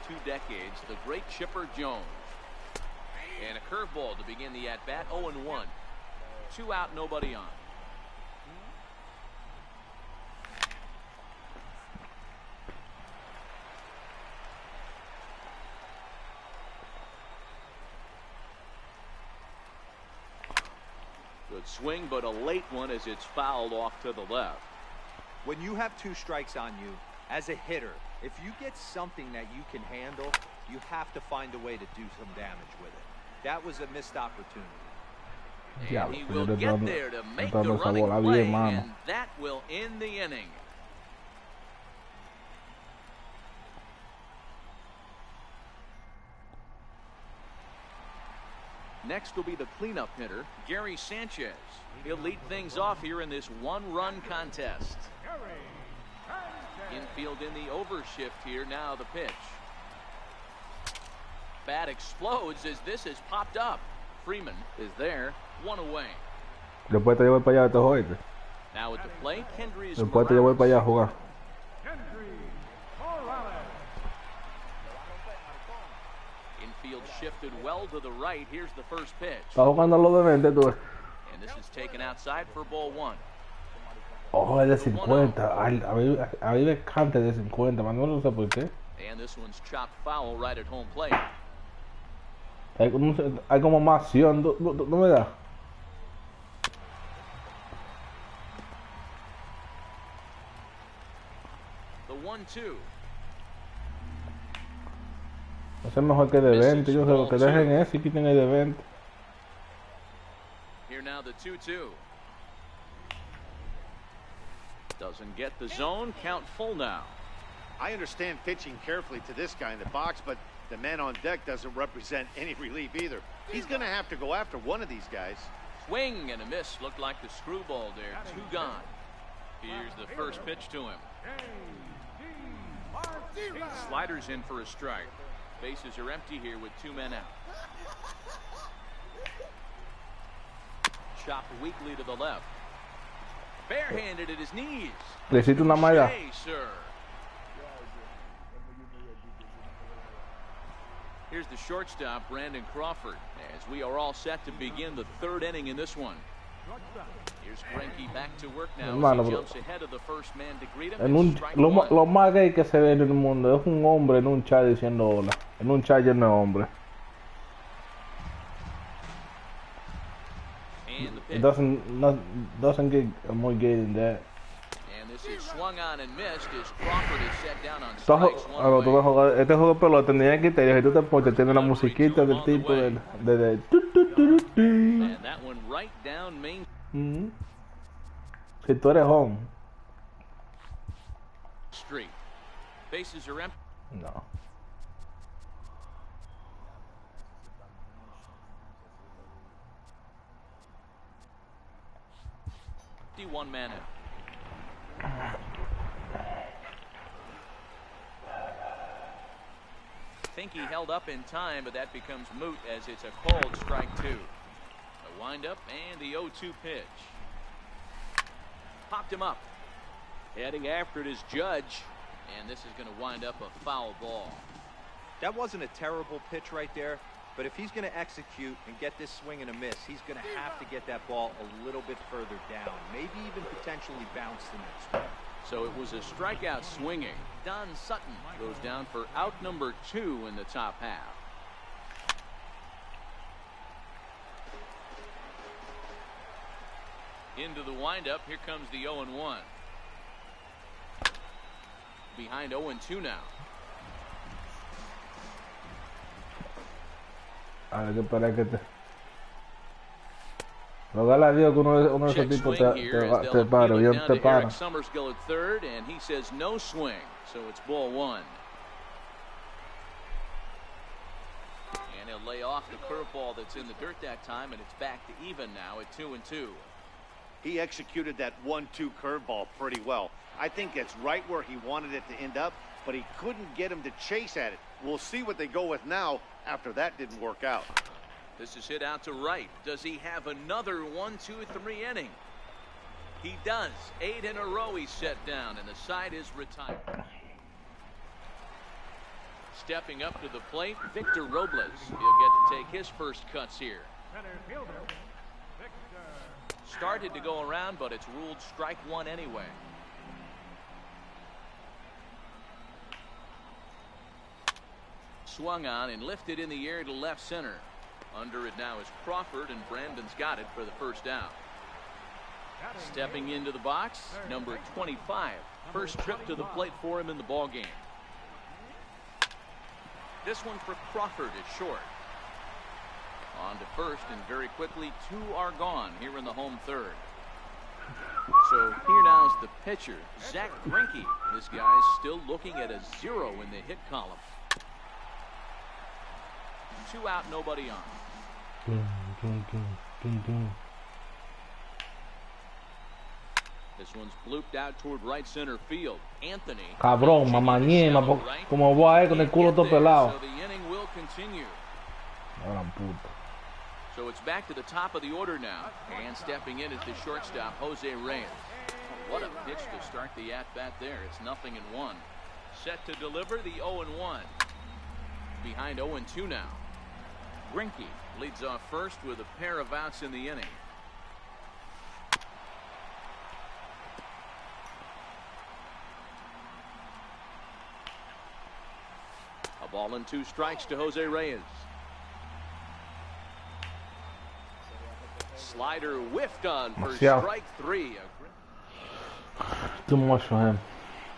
2 decades, the great Chipper Jones. And a curveball to begin the at-bat, 0-1. 2 out, nobody on. Good swing, but a late one as it's fouled off to the left. When you have 2 strikes on you, as a hitter, if you get something that you can handle, you have to find a way to do some damage with it. That was a missed opportunity. And he will get there to make the running play, and that will end the inning. Next will be the cleanup hitter, Gary Sanchez. He'll lead things off here in this 1-run contest. Infield in the overshift here, now the pitch. Bat explodes as this has popped up. Freeman is there, 1 away. Después te llevo para allá, te joder. Now at the plate, Kendrys Después te llevo para allá a jugar. Infield shifted well to the right. Here's the first pitch. Está jugando lo de 20 tú. And this is taken outside for ball 1. Ojo, es de 50. A mí me encanta de 50, man. No sé por qué. And this one's chopped foul right at home plate. Hay como más acción. ¿No me da? The 1-2. No sé mejor que de 20. Yo sé lo que dejen ese y quiten el de 20. Here now the 2-2. Doesn't get the zone. Count full now. I understand pitching carefully to this guy in the box, but the man on deck doesn't represent any relief either. He's going to have to go after one of these guys. Swing and a miss. Looked like the screwball there. 2 gone. Here's the first pitch to him. Sliders in for a strike. Bases are empty here with 2 men out. Chopped weakly to the left. Barehanded at his knees. Necesito una malla. Sir. Here's the shortstop, Brandon Crawford, as we are all set to begin the 3rd inning in this one. Here's Greinke back to work now. As he jumps ahead of the first man to greet him. Lo más gay que se ve en el mundo es un hombre en un chat diciendo hola. En un chat lleno de hombres. It doesn't get more gay than that. And this is swung on and missed as Crawford is set down on strikes. Este juego de pelota tendría que te tú te pones, tiene la musiquita del tipo de And that one right down Main. Si tú eres home. Street. Bases are empty. No. One man out. Think he held up in time, but that becomes moot as it's a called strike 2. A windup and the 0-2 pitch. Popped him up. Heading after it is Judge, and this is going to wind up a foul ball. That wasn't a terrible pitch right there. But if he's going to execute and get this swing and a miss, he's going to have to get that ball a little bit further down. Maybe even potentially bounce the next one. So it was a strikeout swinging. Don Sutton goes down for out number 2 in the top half. Into the windup. Here comes the 0-1. Behind 0-2 now. Hay que esperar que te... Rogale a Dios que uno de esos tipos te para, bien te para. Summers go at third, and he says no swing, so it's ball 1. And he'll lay off the curveball that's in the dirt that time, and it's back to even now at 2-2. He executed that 1-2 curveball pretty well. I think it's right where he wanted it to end up, but he couldn't get him to chase at it. We'll see what they go with now after that didn't work out. This is hit out to right. Does he have another 1-2-3 inning? He does. 8 in a row he's set down, and the side is retired. Stepping up to the plate, Victor Robles. He'll get to take his first cuts here. Started to go around, but it's ruled strike one anyway. Swung on and lifted in the air to left center. Under it now is Crawford, and Brandon's got it for the first out. Stepping into the box, number 25. First trip to the plate for him in the ball game. This one for Crawford is short. On to first, and very quickly, two are gone here in the home third. So here now is the pitcher, Zach Greinke. This guy's still looking at a 0 in the hit column. 2 out, nobody on. This one's blooped out toward right center field. Anthony. Cabrón, mamañema, como va con el culo todo pelado. So the inning will continue. Gran puta. So it's back to the top of the order now. And stepping in is the shortstop, Jose Reyes. What a pitch to start the at-bat there. It's 0-1. Set to deliver the 0-1. Behind 0-2 now. Greinke leads off first with a pair of outs in the inning. A ball and 2 strikes to Jose Reyes. Slider whiffed on for strike 3. Too much for him.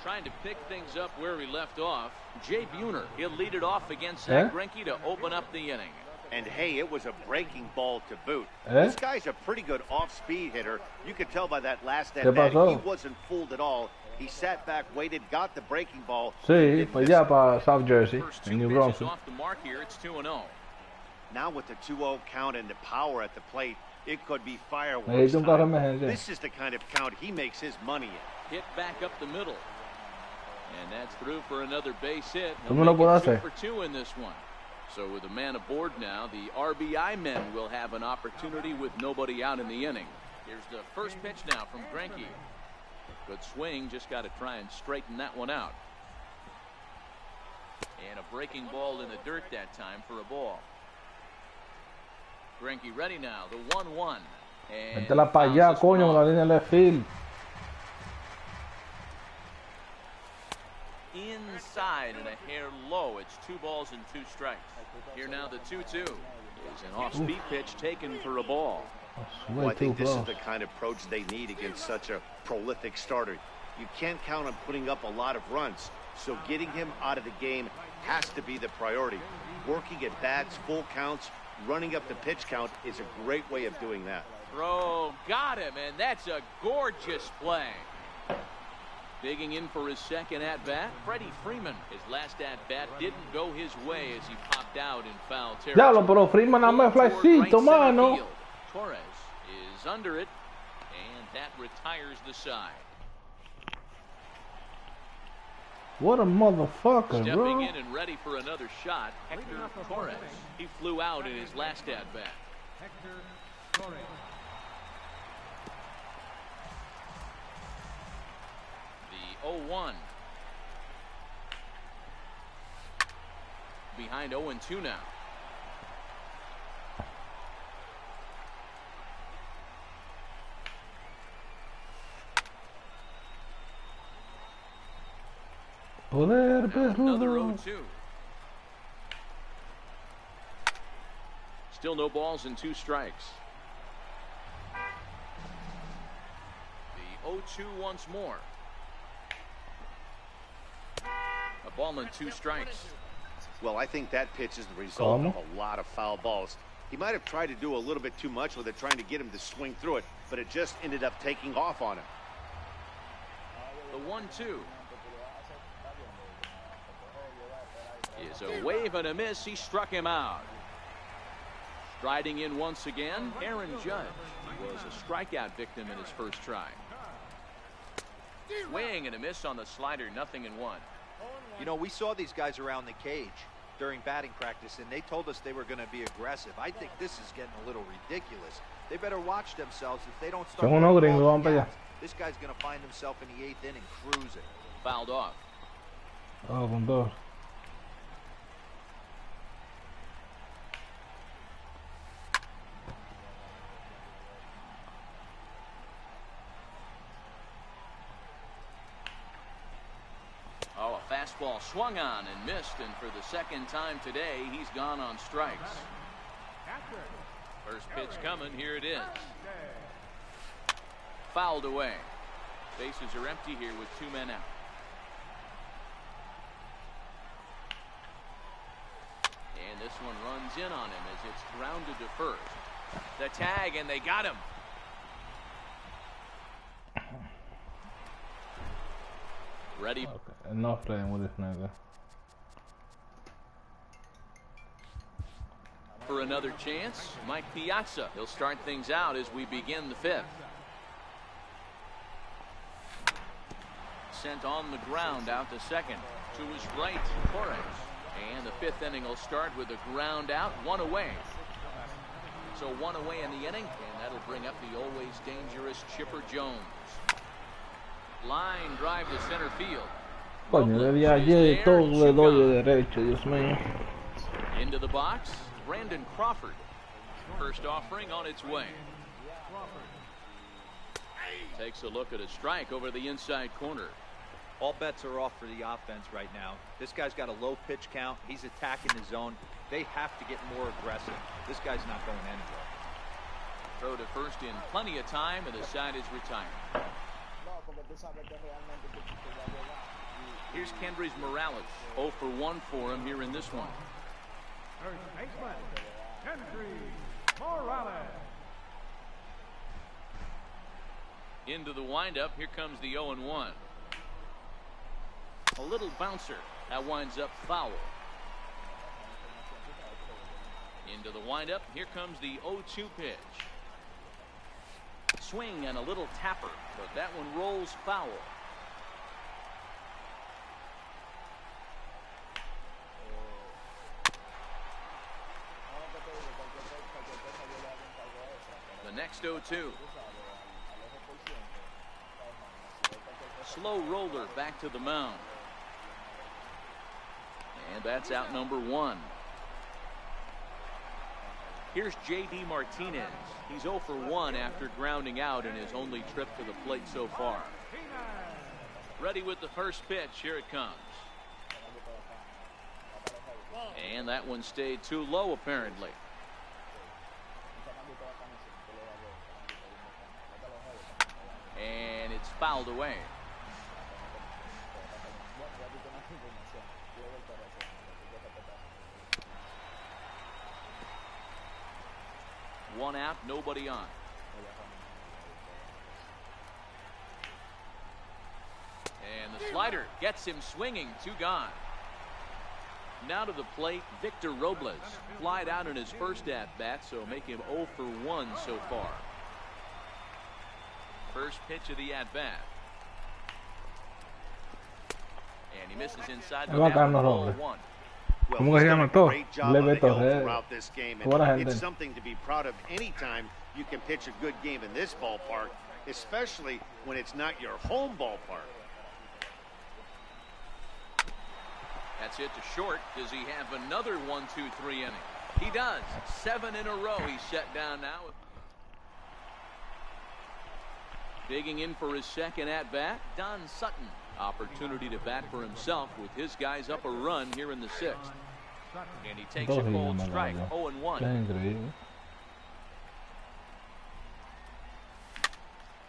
Trying to pick things up where he left off. Jay Buhner, he'll lead it off against Zach Greinke to open up the inning. And hey, it was a breaking ball to boot. This guy's a pretty good off-speed hitter. You could tell by that last at-bat he wasn't fooled at all. He sat back, waited, got the breaking ball. Sí, pues ya para South Jersey, en New Brunswick. Off the mark here, it's 2-0. Now with the 2-0 count and the power at the plate, it could be fireworks. This is the kind of count he makes his money in. Hit back up the middle. And that's through for another base hit. 2 for 2 in this one. So with a man aboard now, the RBI men will have an opportunity with nobody out in the inning. Here's the first pitch now from Greinke. Good swing, just got to try and straighten that one out. And a breaking ball in the dirt that time for a ball. Greinke ready now, the 1-1. Métela para allá, coño, la línea left field. Inside and a hair low. It's 2 balls and 2 strikes. Here now the 2-2 is an off-speed pitch taken for a ball. Well, I think this is the kind of approach they need against such a prolific starter. You can't count on putting up a lot of runs, so getting him out of the game has to be the priority. Working at bats, full counts, running up the pitch count is a great way of doing that. Throw, got him, and that's a gorgeous play. Digging in for his second at-bat, Freddie Freeman. His last at-bat didn't go his way as he popped out in foul territory. Diablo, pero Freeman nada más flycito, mano. Torres is under it, and that retires the side. What a motherfucker, Stepping bro. in and ready for another shot, Hector Torres. He flew out in his last at-bat. Hector Torres. The 0-1. Behind 0-2 now. Poder, Another perro. 0-2. Still no balls and 2 strikes. The 0-2 once more. A ball and 2 strikes. Well, I think that pitch is the result of a lot of foul balls. He might have tried to do a little bit too much with it, trying to get him to swing through it, but it just ended up taking off on him. The 1-2. Is a wave and a miss. He struck him out. Striding in once again, Aaron Judge. He was a strikeout victim in his first try. Swing and a miss on the slider, 0-1. You know, we saw these guys around the cage during batting practice, and they told us they were going to be aggressive. I think this is getting a little ridiculous. They better watch themselves if they don't start. This guy's going to find himself in the 8th inning cruising. Fouled off. Oh, con dos. fastball swung on and missed, and for the second time today, he's gone on strikes. First pitch coming. Here it is. Fouled away. Bases are empty here with 2 men out. And this one runs in on him as it's grounded to first. The tag, and they got him. Ready. Okay. Enough playing with this nigga. For another chance, Mike Piazza. He'll start things out as we begin the 5th. Sent on the ground out to second. To his right, Torres. And the 5th inning will start with a ground out, 1 away. So 1 away in the inning, and that'll bring up the always dangerous Chipper Jones. Line drive to center field. Coño, le di ayer y todo le doy de derecho, Dios mío. Into the box, Brandon Crawford. First offering on its way. Takes a look at a strike over the inside corner. All bets are off for the offense right now. This guy's got a low pitch count. He's attacking the zone. They have to get more aggressive. This guy's not going anywhere. Throw to first in plenty of time, and the side is retired. Here's Kendrys Morales. 0 for 1 for him here in this one. First baseman, Kendrys Morales. Into the windup. Here comes the 0-1. A little bouncer. That winds up foul. Into the windup. Here comes the 0-2 pitch. Swing and a little tapper, but that one rolls foul. The next 0-2. Slow roller back to the mound. And that's out number 1. Here's J.D. Martinez. He's 0 for 1 after grounding out in his only trip to the plate so far. Ready with the first pitch. Here it comes. And that one stayed too low, apparently. And it's fouled away. One out, nobody on. And the slider gets him swinging, 2 gone. Now to the plate, Victor Robles. Flied out in his first at-bat, so make him 0 for 1 so far. First pitch of the at-bat. And he misses inside the ball 1. ¿Cómo que se llama todo? Leve throughout this game, and it's something to be proud of anytime you can pitch a good game in this ballpark, especially when it's not your home ballpark. That's hit to short. Does he have another 1-2-3 inning? He does. 7 in a row. He's shut down now. Digging in for his second at-bat, Don Sutton. Opportunity to bat for himself with his guys up a run here in the 6th. And he takes a cold strike, 0-1.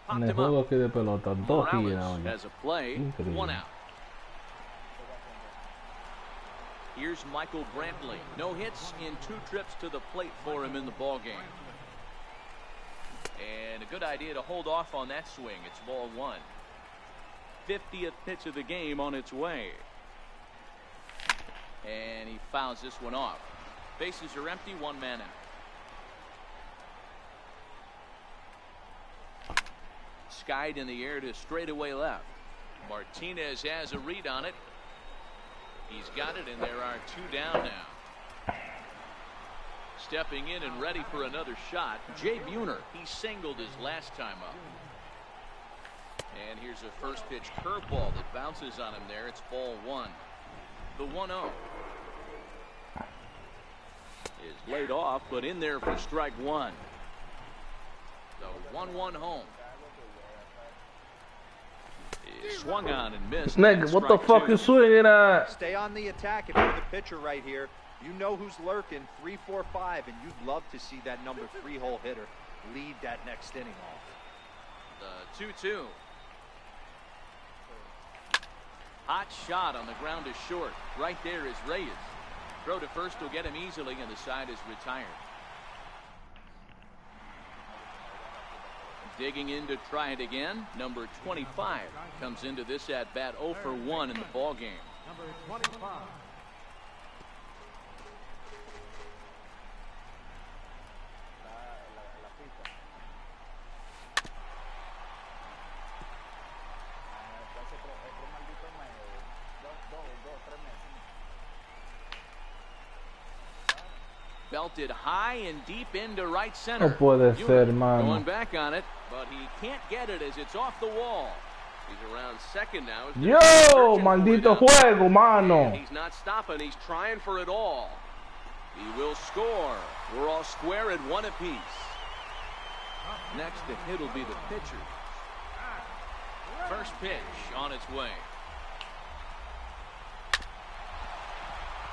Popped him up. Morales has a play, 1 out. Here's Michael Brantley. No hits in 2 trips to the plate for him in the ballgame. And a good idea to hold off on that swing. It's ball 1. 50th pitch of the game on its way. And he fouls this one off. Bases are empty, 1 man out. Skied in the air to straightaway left. Martinez has a read on it. He's got it, and there are 2 down now. Stepping in and ready for another shot, Jay Buhner. He singled his last time up. And here's a first pitch curveball that bounces on him there. It's ball 1. The 1-0 is laid off, but in there for strike 1. The 1-1 home Swung on and missed. Nigga, what the fuck you swinging at? Stay on the attack if you're the pitcher right here. You know who's lurking, 3, 4, 5, and you'd love to see that number 3 hole hitter lead that next inning off. The 2-2. Hot shot on the ground is short. Right there is Reyes. Throw to first will get him easily, and the side is retired. Digging in to try it again. Number 25 comes into this at bat 0 for 1 in the ball game. Number 25. Belted high and deep into right center. No puede ser, mano. Going back on it, but he can't get it as it's off the wall. He's around second now. Yo, maldito juego, mano. And he's not stopping. He's trying for it all. He will score. We're all square at 1 apiece. Next to hit will be the pitcher. First pitch on its way.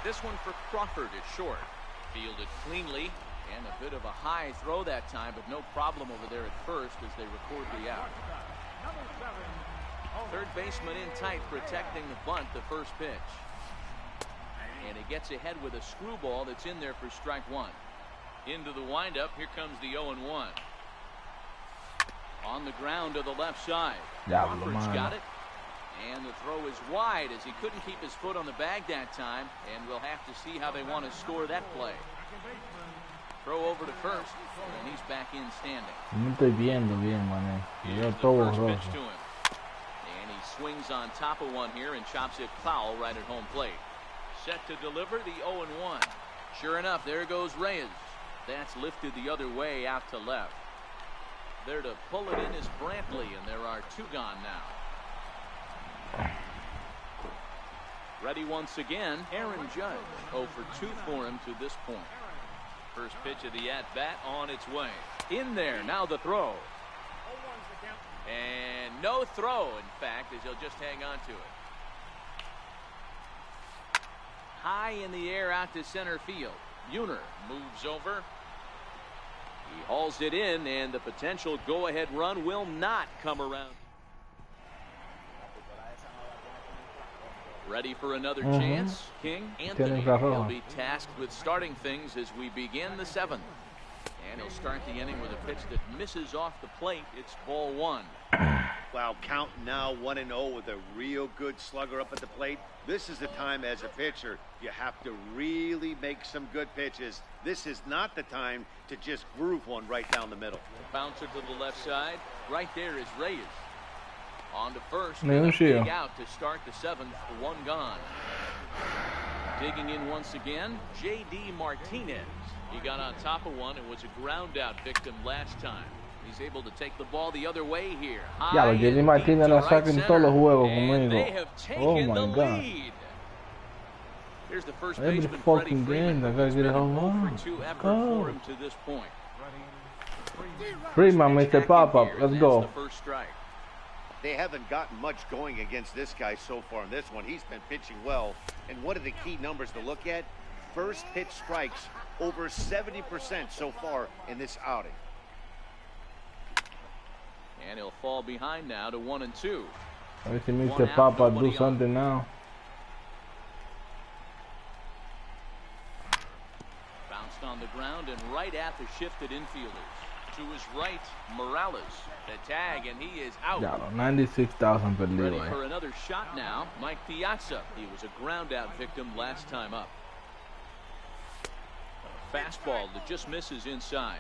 This one for Crawford is short. Fielded cleanly, and a bit of a high throw that time, but no problem over there at first as they record the out. Third baseman in tight, protecting the bunt, the first pitch. And he gets ahead with a screwball that's in there for strike 1. Into the windup, here comes the 0-1. On the ground to the left side. Crawford's got it. And the throw is wide as he couldn't keep his foot on the bag that time, and we'll have to see how they want to score that play. Throw over to first, and he's back in standing. No estoy viendo bien, mané. Yo todo borroso. And he swings on top of one here and chops it foul right at home plate. Set to deliver the 0-1. Sure enough, there goes Reyes. That's lifted the other way out to left. There to pull it in is Brantley, and there are 2 gone now. Ready once again, Aaron Judge. 0 for 2 for him to this point. First pitch of the at-bat on its way. In there, now the throw. And no throw, in fact, as he'll just hang on to it. High in the air out to center field. Buhner moves over. He hauls it in, and the potential go-ahead run will not come around. Ready for another chance, King Anthony. He'll be tasked with starting things as we begin the 7th. And he'll start the inning with a pitch that misses off the plate. It's ball 1. Wow, count now 1-0 with a real good slugger up at the plate. This is the time as a pitcher you have to really make some good pitches. This is not the time to just groove one right down the middle. Bouncer to the left side. Right there is Reyes. On to first. Dig out to start the 7th. 1 gone. Digging in once again, J.D. Martinez. He got on top of one and was a ground out victim last time. He's able to take the ball the other way here. Ya, J.D. Martinez la saca en todos los juegos conmigo. They have taken Oh my the God. lead. Here's the first Every baseman, fucking Freddie Freeman. game, that guy's getting home run. 0-for-2 effort Go. for him to this point. Freeman, Mr. Pop-Up, let's go. That's the first strike. They haven't gotten much going against this guy so far in this one. He's been pitching well. And what are the key numbers to look at? First pitch strikes over 70% so far in this outing. And he'll fall behind now to 1-2. A ver si Mr. Papa do something now. Bounced on the ground and right at the shifted infielders. To his right, Morales. The tag, and he is out. Ya, 96,000 perdido. Ready for another shot now. Mike Piazza. He was a ground out victim last time up. A fastball that just misses inside.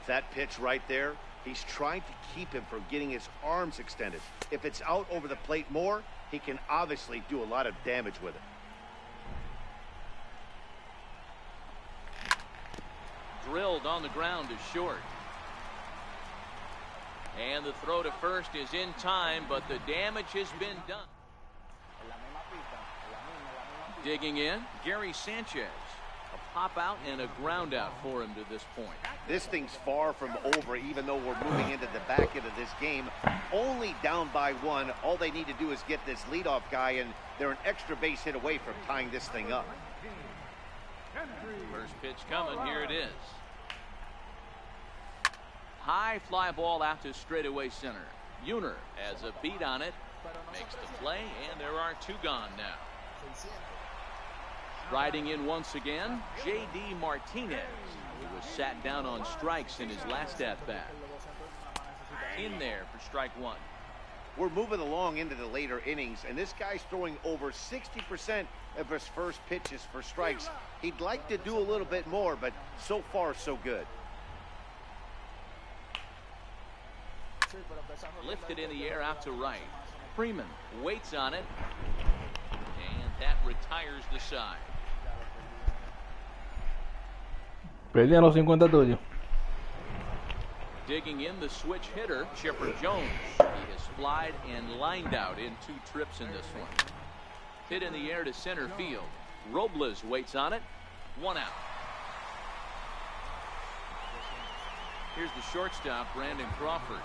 That pitch right there, he's trying to keep him from getting his arms extended. If it's out over the plate more, he can obviously do a lot of damage with it. Drilled on the ground is short. And the throw to first is in time, but the damage has been done. Digging in, Gary Sanchez. A pop out and a ground out for him to this point. This thing's far from over, even though we're moving into the back end of this game. Only down by 1. All they need to do is get this leadoff guy, and they're an extra base hit away from tying this thing up. First pitch coming. Here it is. High fly ball out to straightaway center. Uner has a beat on it, makes the play, and there are 2 gone now. Riding in once again, J.D. Martinez, who was sat down on strikes in his last at-bat. In there for strike 1. We're moving along into the later innings, and this guy's throwing over 60% of his first pitches for strikes. He'd like to do a little bit more, but so far, so good. Lifted in the air out to right. Freeman waits on it, and that retires the side. Perdí a los 50 tuyos. Digging in the switch hitter, Chipper Jones. He has flied and lined out in 2 trips in this one. Hit in the air to center field. Robles waits on it. 1 out. Here's the shortstop, Brandon Crawford.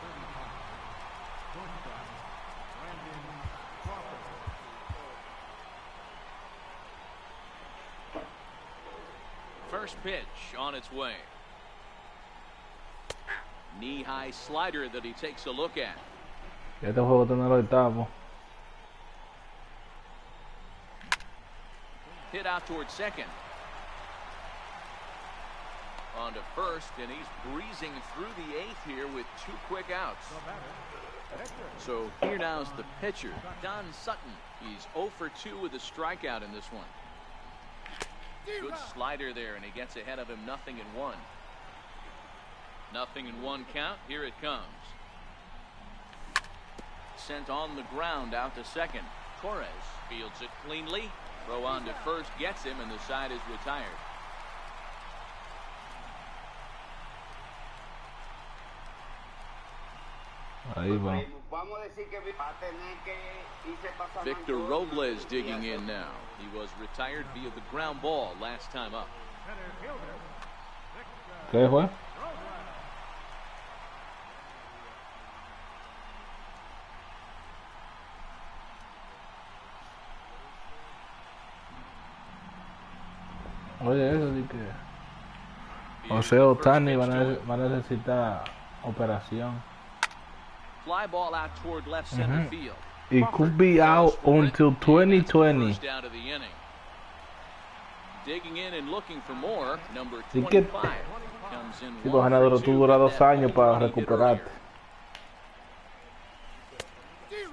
First pitch on its way. Knee-high slider that he takes a look at. Este juego tiene el octavo. Hit out towards second. On to first, and he's breezing through the 8th here with 2 quick outs. So here now's the pitcher, Don Sutton. He's 0 for 2 with a strikeout in this one. Good slider there, and he gets ahead of him. 0-1. 0-1 count. Here it comes. Sent on the ground out to second. Torres fields it cleanly. Throw on to first gets him, and the side is retired. Ahí va. Victor Robles digging in now. He was retired via the ground ball last time up. ¿Qué fue? Oye, eso sí que José Otani va a necesitar operación. Fly ball out toward left center field. It could be out until 2020. Down to the inning. Digging in and looking for more. Number Así que 25 comes in. Si los ganadores tú duras 2 años para recuperarte.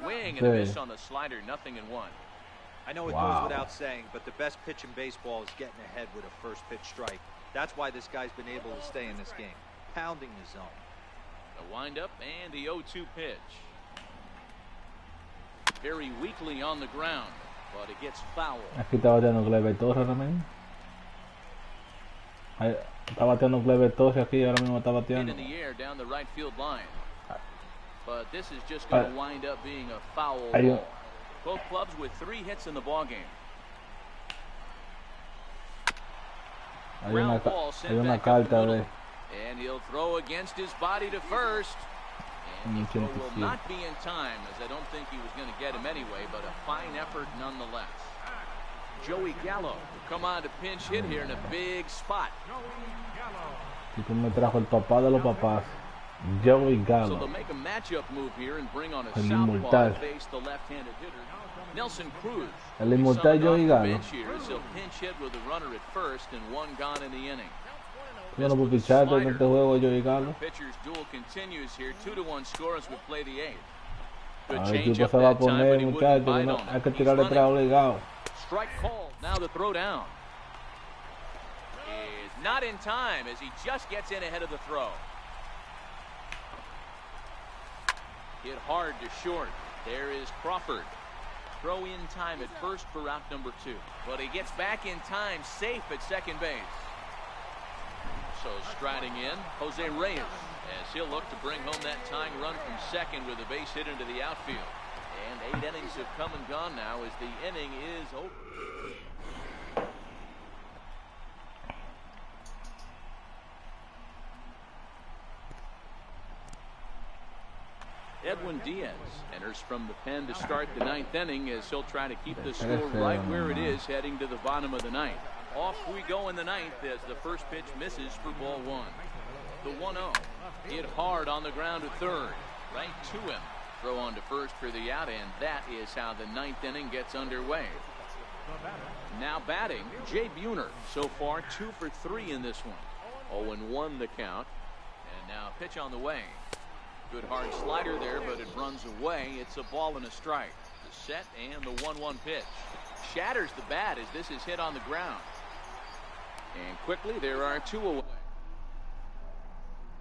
Swing and a miss on the slider. 0-1. I know it goes without saying, but the best pitch in baseball is getting ahead with a first pitch strike. That's why this guy's been able to stay in this game, pounding the zone. The windup and the 0-2 pitch. Very weakly on the ground, but it gets foul. Aquí está bateando Gleyber Torres también. Está bateando Gleyber Torres aquí, ahora mismo está bateando. In the air down the right field line. But this is just going to wind up being a foul ball. Both clubs with 3 hits in the ball game. Hay una carta de and he'll throw against his body to first. And the throw will not be in time, as I don't think he was going to get him anyway, but a fine effort nonetheless. Joey Gallo will come on to pinch hit here in a big spot. Tipo me trajo el papá de los papás, Joey Gallo. So they'll make a matchup move here and bring on a southpaw to face the left-handed hitter, Nelson Cruz. El inmortal Joey Gallo. He'll pinch hit with a runner at first and 1 gone in the inning. Yo no puedo pichar en este juego, Joey Gallo. Pitcher's duel continues here. 2-1 score as we play the 8th. Good El change equipo up se va a that time, poner, but he wouldn't muchachos, bite no, on hay it. que He's tirarle atrás running. obligado. Strike called. Now the throw down. Is not in time as he just gets in ahead of the throw. Hit hard to short. There is Crawford. Throw in time at first for route number 2. But he gets back in time, safe at second base. So striding in, Jose Reyes, as he'll look to bring home that tying run from second with a base hit into the outfield. And 8 innings have come and gone now as the inning is over. Edwin Diaz enters from the pen to start the ninth inning as he'll try to keep the score right where it is heading to the bottom of the ninth. Off we go in the ninth as the first pitch misses for ball one. The 1-0 hit hard on the ground to third, right to him. Throw on to first for the out, and that is how the ninth inning gets underway. Now batting, Jay Buhner. So far 2 for 3 in this one. 0-1 the count, and now pitch on the way. Good hard slider there, but it runs away. It's a ball and a strike. The set and the 1-1 pitch. Shatters the bat as this is hit on the ground. And quickly there are 2 away.